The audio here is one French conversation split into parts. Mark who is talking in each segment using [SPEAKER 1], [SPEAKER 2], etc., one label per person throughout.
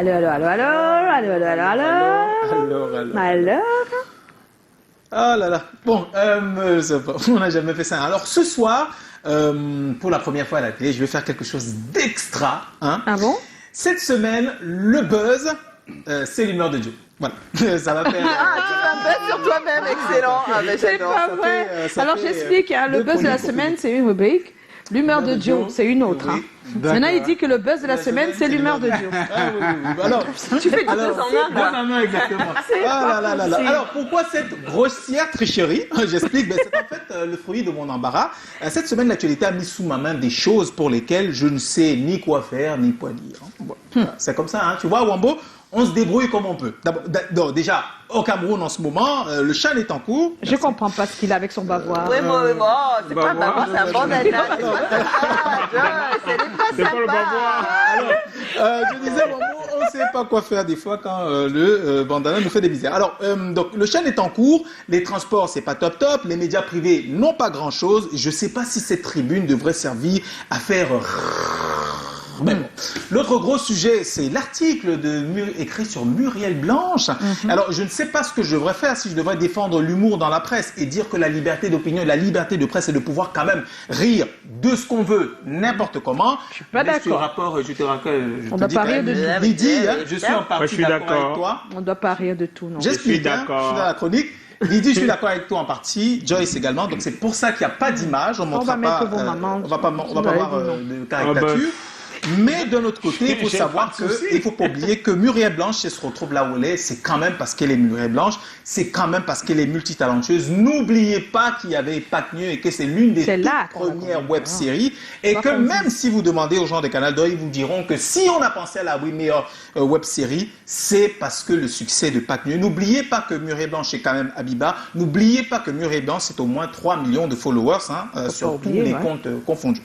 [SPEAKER 1] Allô, allô, allô, allô, allô, allô, allô, allô. Alors.
[SPEAKER 2] Oh là là. Bon, je sais pas, on n'a jamais fait ça. Alors ce soir, pour la première fois à la télé, je vais faire quelque chose d'extra. Hein.
[SPEAKER 1] Ah bon?
[SPEAKER 2] Cette semaine, le buzz, c'est l'humeur de Joe. Voilà, ça va faire...
[SPEAKER 3] Ah, tu fais un buzz sur toi-même, excellent. Ah, mais
[SPEAKER 1] C'est
[SPEAKER 3] j'adore.
[SPEAKER 1] pas vrai. Alors j'explique, hein, le buzz de la semaine, c'est une rubrique. L'humeur de Joe, c'est une autre. Hein. Maintenant, il dit que le buzz de la semaine, c'est l'humeur de Joe.
[SPEAKER 2] Ah, oui, oui, oui. Alors,
[SPEAKER 3] Tu fais deux en un,
[SPEAKER 2] deux
[SPEAKER 3] quoi.
[SPEAKER 2] en un, exactement. Ah, là, là, là, là. Alors, pourquoi cette grossière tricherie? J'explique, ben, c'est en fait le fruit de mon embarras. Cette semaine, l'actualité a mis sous ma main des choses pour lesquelles je ne sais ni quoi faire, ni quoi dire. Voilà. C'est comme ça, hein. Tu vois, Wambo, on se débrouille comme on peut. D'abord, déjà, au Cameroun en ce moment, le chan est en cours.
[SPEAKER 1] Je comprends pas ce qu'il a avec son bavoir.
[SPEAKER 3] Oui, moi, c'est pas un bavoir, c'est un bandana. C'est pas ça,
[SPEAKER 4] C'est pas le bavoir.
[SPEAKER 2] Alors, je disais, on ne sait pas quoi faire des fois quand le bandana nous fait des misères. Alors, donc, le chêne est en cours, les transports, c'est pas top top, les médias privés n'ont pas grand chose. Je sais pas si cette tribune devrait servir à faire... Mais bon. L'autre gros sujet, c'est l'article écrit sur Muriel Blanche. Alors, je ne sais pas ce que je devrais faire, si je devrais défendre l'humour dans la presse et dire que la liberté d'opinion et la liberté de presse, c'est de pouvoir quand même rire de ce qu'on veut, n'importe comment.
[SPEAKER 1] Je suis pas d'accord.
[SPEAKER 2] Ce rapport, je te raconte,
[SPEAKER 1] On doit pas rire de tout.
[SPEAKER 2] Lydie, hein, je suis en partie d'accord avec toi.
[SPEAKER 1] On ne doit pas rire de tout, non.
[SPEAKER 2] J'explique,
[SPEAKER 4] Je suis
[SPEAKER 2] hein,
[SPEAKER 4] d'accord.
[SPEAKER 2] je suis dans la chronique. Lydie, je suis d'accord avec toi en partie. Joyce également. Donc, c'est pour ça qu'il n'y a pas d'image. On montrera
[SPEAKER 1] va mettre
[SPEAKER 2] pas,
[SPEAKER 1] vos mamans.
[SPEAKER 2] on va pas voir de caricature.
[SPEAKER 4] Ah ben.
[SPEAKER 2] Mais d'un autre côté, il faut
[SPEAKER 4] J'ai
[SPEAKER 2] savoir
[SPEAKER 4] pas de souci.
[SPEAKER 2] il faut pas oublier que Muriel Blanche, si elle se retrouve là où elle est, c'est quand même parce qu'elle est Muriel Blanche, c'est quand même parce qu'elle est multitalentueuse. N'oubliez pas qu'il y avait Patneux et que c'est l'une des
[SPEAKER 1] C'est
[SPEAKER 2] toutes
[SPEAKER 1] là qu'on a
[SPEAKER 2] premières
[SPEAKER 1] compris.
[SPEAKER 2] web-séries. Et que même si vous demandez aux gens des Canal d'Or, ils vous diront que si on a pensé à la meilleure web-série, c'est parce que le succès de Patneux. N'oubliez pas que Muriel Blanche est quand même Habiba. N'oubliez pas que Muriel Blanche, c'est au moins 3 millions de followers sur tous
[SPEAKER 1] oublier,
[SPEAKER 2] les
[SPEAKER 1] ouais.
[SPEAKER 2] comptes confondus.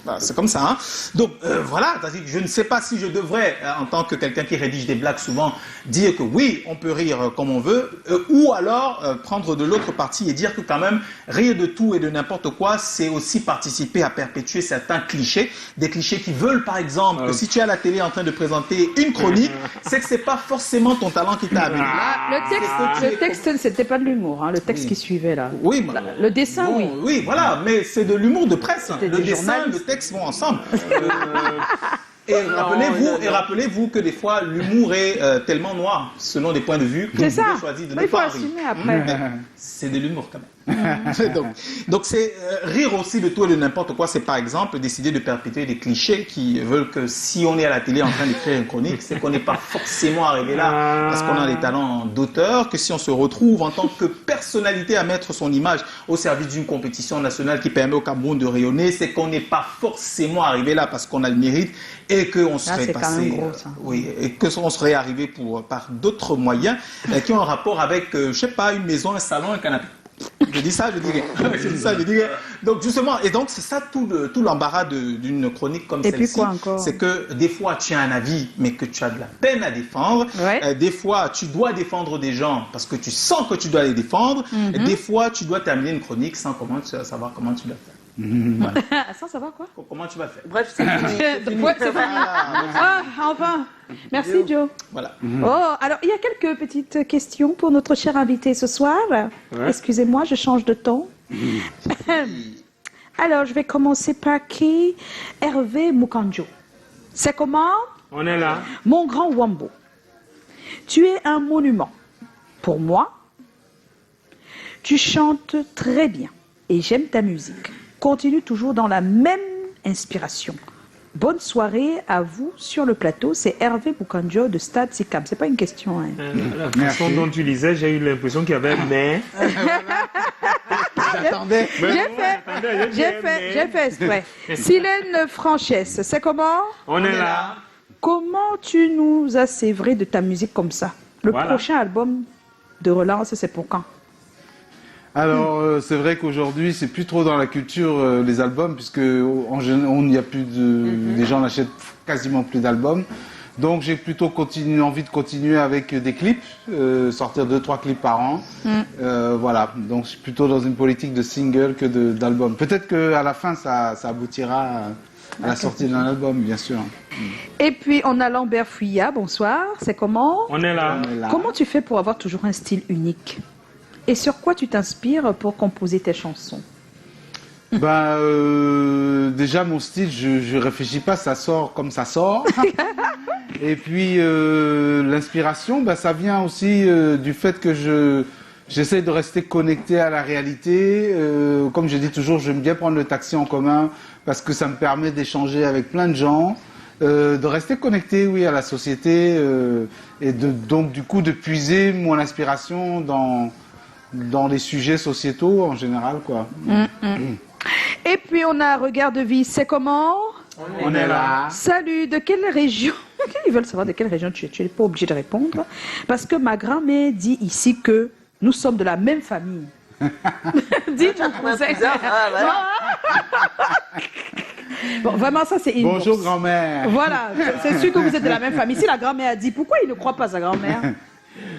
[SPEAKER 2] Voilà, c'est comme ça. Hein. Donc voilà, je ne sais pas si je devrais, en tant que quelqu'un qui rédige des blagues souvent, dire que oui, on peut rire comme on veut, ou alors prendre de l'autre partie et dire que quand même, rire de tout et de n'importe quoi, c'est aussi participer à perpétuer certains clichés. Des clichés qui veulent, par exemple, que si tu es à la télé en train de présenter une chronique, c'est que c'est pas forcément ton talent qui t'a amené là.
[SPEAKER 1] Le texte, c'était pas de l'humour, hein, le texte
[SPEAKER 2] Oui.
[SPEAKER 1] qui suivait là.
[SPEAKER 2] Oui,
[SPEAKER 1] Le dessin,
[SPEAKER 2] bon,
[SPEAKER 1] oui.
[SPEAKER 2] Oui, voilà, mais c'est de l'humour de presse.
[SPEAKER 1] C'était
[SPEAKER 2] Le
[SPEAKER 1] des
[SPEAKER 2] dessin,
[SPEAKER 1] journalistes.
[SPEAKER 2] le texte vont ensemble. Et rappelez-vous que des fois, l'humour est tellement noir, selon des points de vue, que
[SPEAKER 1] C'est
[SPEAKER 2] vous
[SPEAKER 1] ça.
[SPEAKER 2] avez choisi de
[SPEAKER 1] Mais
[SPEAKER 2] ne
[SPEAKER 1] il faut
[SPEAKER 2] pas rire.
[SPEAKER 1] assumer après.
[SPEAKER 2] Mais c'est de l'humour quand même. donc c'est rire aussi de tout et de n'importe quoi. C'est par exemple décider de perpétuer des clichés qui veulent que si on est à la télé en train d'écrire une chronique, c'est qu'on n'est pas forcément arrivé là parce qu'on a des talents d'auteur, que si on se retrouve en tant que personnalité à mettre son image au service d'une compétition nationale qui permet au Cameroun de rayonner, c'est qu'on n'est pas forcément arrivé là parce qu'on a le mérite et qu'on serait
[SPEAKER 1] c'est quand
[SPEAKER 2] passé,
[SPEAKER 1] même gros, ça.
[SPEAKER 2] oui, et qu'on serait arrivé par d'autres moyens qui ont un rapport avec, je sais pas, une maison, un salon, un canapé. Je dis ça, je dis rien. Je dis ça, je dis rien. Donc justement, et donc c'est ça tout l'embarras d'une chronique comme
[SPEAKER 1] Et puis
[SPEAKER 2] celle-ci.
[SPEAKER 1] quoi encore?
[SPEAKER 2] C'est que des fois tu as un avis, mais que tu as de la peine à défendre.
[SPEAKER 1] Ouais.
[SPEAKER 2] Des fois tu dois défendre des gens parce que tu sens que tu dois les défendre. Et des fois tu dois terminer une chronique sans savoir comment tu vas faire. Voilà.
[SPEAKER 1] Ça, ça va quoi?
[SPEAKER 2] Comment tu vas faire?
[SPEAKER 3] Bref, c'est fini.
[SPEAKER 1] Ouais, c'est fini. Ah, enfin. Merci, Joe.
[SPEAKER 2] Voilà.
[SPEAKER 1] Oh, alors, il y a quelques petites questions pour notre cher invité ce soir.
[SPEAKER 4] Ouais.
[SPEAKER 1] Excusez-moi, je change de ton. Alors, je vais commencer par qui? Hervé Mukanjo. C'est comment?
[SPEAKER 4] On est là.
[SPEAKER 1] Mon grand Wambo, tu es un monument. Pour moi, tu chantes très bien et j'aime ta musique. Continue toujours dans la même inspiration. Bonne soirée à vous sur le plateau. C'est Hervé Mukanjo de Stade Sikam. C'est pas une question. Hein.
[SPEAKER 4] La façon dont tu lisais, j'ai eu l'impression qu'il y avait mais.
[SPEAKER 2] J'attendais.
[SPEAKER 1] J'ai fait exprès. Silène Franchesse, c'est comment?
[SPEAKER 4] On est là.
[SPEAKER 1] Comment tu nous as sévré de ta musique comme ça? Le
[SPEAKER 4] Voilà.
[SPEAKER 1] prochain album de relance, c'est pour quand?
[SPEAKER 5] Alors, c'est vrai qu'aujourd'hui, c'est plus trop dans la culture les albums, puisque il n'y a plus les gens n'achètent quasiment plus d'albums. Donc, j'ai plutôt envie de continuer avec des clips, sortir 2-3 clips par an. Voilà. Donc, je suis plutôt dans une politique de single que d'album. Peut-être qu'à la fin, ça aboutira à la sortie d'un album, bien sûr.
[SPEAKER 1] Et puis, on a Lambert Fuyat, bonsoir, c'est comment?
[SPEAKER 4] On est là.
[SPEAKER 5] On est là.
[SPEAKER 1] Comment tu fais pour avoir toujours un style unique? Et sur quoi tu t'inspires pour composer tes chansons?
[SPEAKER 5] Ben, déjà, mon style, je réfléchis pas, ça sort comme ça sort. Et puis, l'inspiration, ben, ça vient aussi du fait que j'essaie de rester connecté à la réalité. Comme je dis toujours, j'aime bien prendre le taxi en commun parce que ça me permet d'échanger avec plein de gens, de rester connecté, oui, à la société et donc, du coup, de puiser mon inspiration dans les sujets sociétaux en général, quoi.
[SPEAKER 1] Et puis, on a Regard de vie, c'est comment?
[SPEAKER 5] On est là.
[SPEAKER 1] Salut, de quelle région? Ils veulent savoir de quelle région tu es. Tu n'es pas obligé de répondre. Parce que ma grand-mère dit ici que nous sommes de la même famille. Dis ton cousin. Bon, vraiment, ça, c'est inbox.
[SPEAKER 5] Bonjour, grand-mère.
[SPEAKER 1] Voilà, c'est sûr que vous êtes de la même famille. Si la grand-mère a dit, pourquoi il ne croit pas sa grand-mère?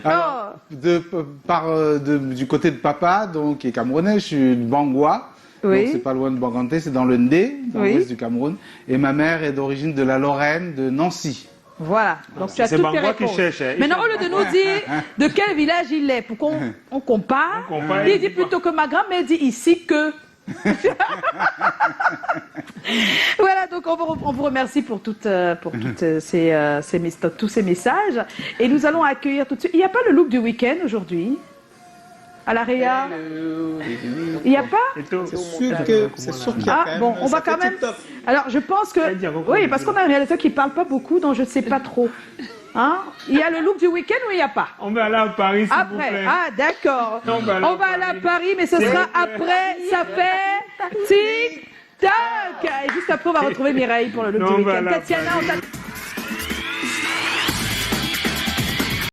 [SPEAKER 5] Alors, du côté de papa, donc, qui est camerounais, je suis de Bangwa.
[SPEAKER 1] Oui.
[SPEAKER 5] Donc, c'est pas loin de Banganté, c'est dans le Ndé, dans
[SPEAKER 1] Oui.
[SPEAKER 5] l'ouest du Cameroun. Et ma mère est d'origine de la Lorraine, de Nancy.
[SPEAKER 1] Voilà, donc tu as
[SPEAKER 4] C'est
[SPEAKER 1] toutes les
[SPEAKER 4] Bangwa qui
[SPEAKER 1] réponses.
[SPEAKER 4] cherche, hein.
[SPEAKER 1] Maintenant, au lieu de nous dire de quel village il est, pour qu'on compare,
[SPEAKER 4] On compare,
[SPEAKER 1] il dit plutôt que ma grand-mère dit ici que... Voilà, donc on vous remercie pour tous ces messages. Et nous allons accueillir tout de suite... Il n'y a pas le look du week-end aujourd'hui à la Réa? Il n'y a pas?
[SPEAKER 2] C'est sûr qu'il y a
[SPEAKER 1] Ah,
[SPEAKER 2] quand même
[SPEAKER 1] bon, on va
[SPEAKER 2] un
[SPEAKER 1] quand même...
[SPEAKER 2] TikTok.
[SPEAKER 1] Alors, je pense que... Oui, parce qu'on a un réalisateur qui ne parle pas beaucoup, donc je ne sais pas trop. Hein? Il y a le look du week-end ou il n'y a pas?
[SPEAKER 4] On va aller à Paris, s'il vous
[SPEAKER 1] Après,
[SPEAKER 4] plaît.
[SPEAKER 1] ah d'accord.
[SPEAKER 4] On va aller à
[SPEAKER 1] à Paris, mais ce sera après, ça fait tic-tac. Et juste après, on va retrouver Mireille pour le look
[SPEAKER 4] Non,
[SPEAKER 1] du
[SPEAKER 4] on va
[SPEAKER 1] week-end.
[SPEAKER 4] aller à
[SPEAKER 1] Tatiana, on t'attend.